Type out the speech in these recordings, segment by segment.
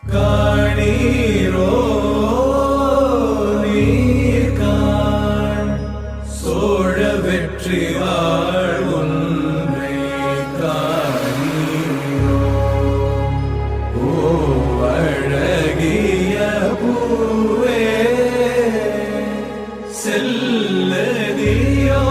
காணீரோ நீர்காண் சோழ வெற்றி வாழ் ஒன்றை காணீரோ ஓ அழகிய பூவே செல்லதியோ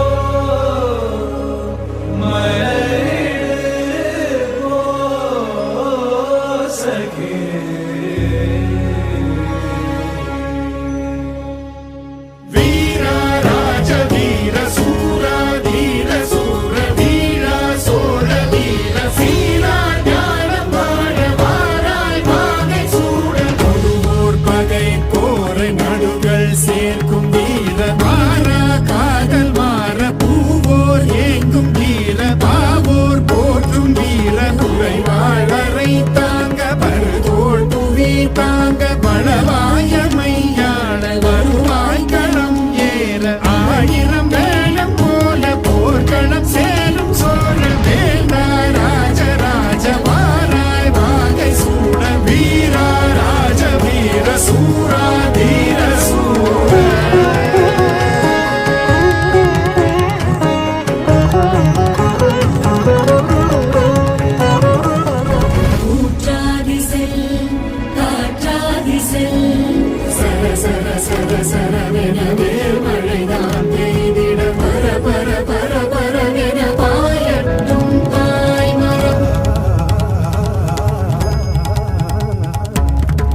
சேர்க்கும் வீர மாறா காதல் மாற பூவோர் ஏங்கும் வீர பாவோர் போற்றும் வீர குறைவாளரை தாங்க பருதோள் புவி தாங்க பலவாயமையான வருவாய் களம் ஏற ஆயிரம் வேளம் போல போர்க்களம் சேரும் சோழ வேந்தா ராஜராஜ வாராய் வாகை சூட வீரா ராஜ வீர சூரா தீர மழைதான் பெய்திட பர பர பர பரவென பாயட்டும் பாய்மரம்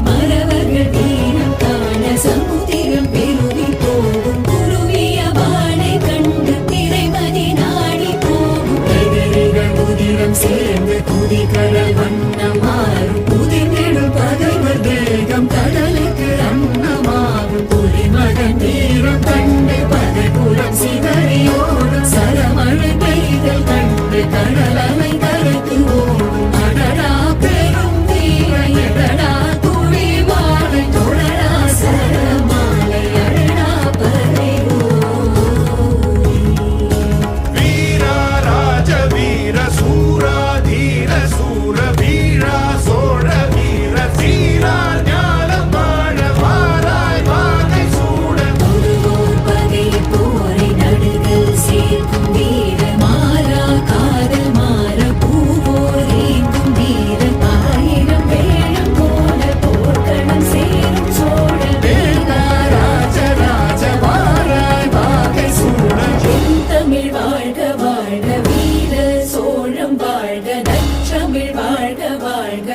மரவர்கள் தீரம் காண சமுதிரம் பெருவி போகும் குருவிய வாழை கண்டு திரைமதி நாடி போகும் எதிரிகள் உதிரம் சேர்ந்து குதிகடல் வண்ணம் மாறும் உதிர்ந்திடும் பகைவர் தேகம் கடலுக்கு அன்னமாகும் புலிமகன் வீரம் கண்டு பகைபுறம் சிதறியோடும் சரமழை பெய்தல் கண்டு கடலலை கரைத்து ஓடும் அடடா பெரும் வீர எடடா துளி மாலை தொடரா சரமாலை அடடா பறை வீரா ராஜ வீர சூரா தீர சூர வீரா சோழ வீர சீரா ஞானம் வாழ வாராய் வாகை சூட ஒருவோர் பகை போரை நடுகள் சேர்க்கும் வீர மாறா காதல் மாற பூவோர் ஏங்கும் வீர ஆயிரம் வேளம் போல போர்க்களம் சேரும் சோழ வேந்தா ராஜராஜ வாராய் வாகை சூட தமிழ் வாழ்க வாழ்க வீர சோழம் வாழ்க நற்றமிழ் வாழ்க வாழ்க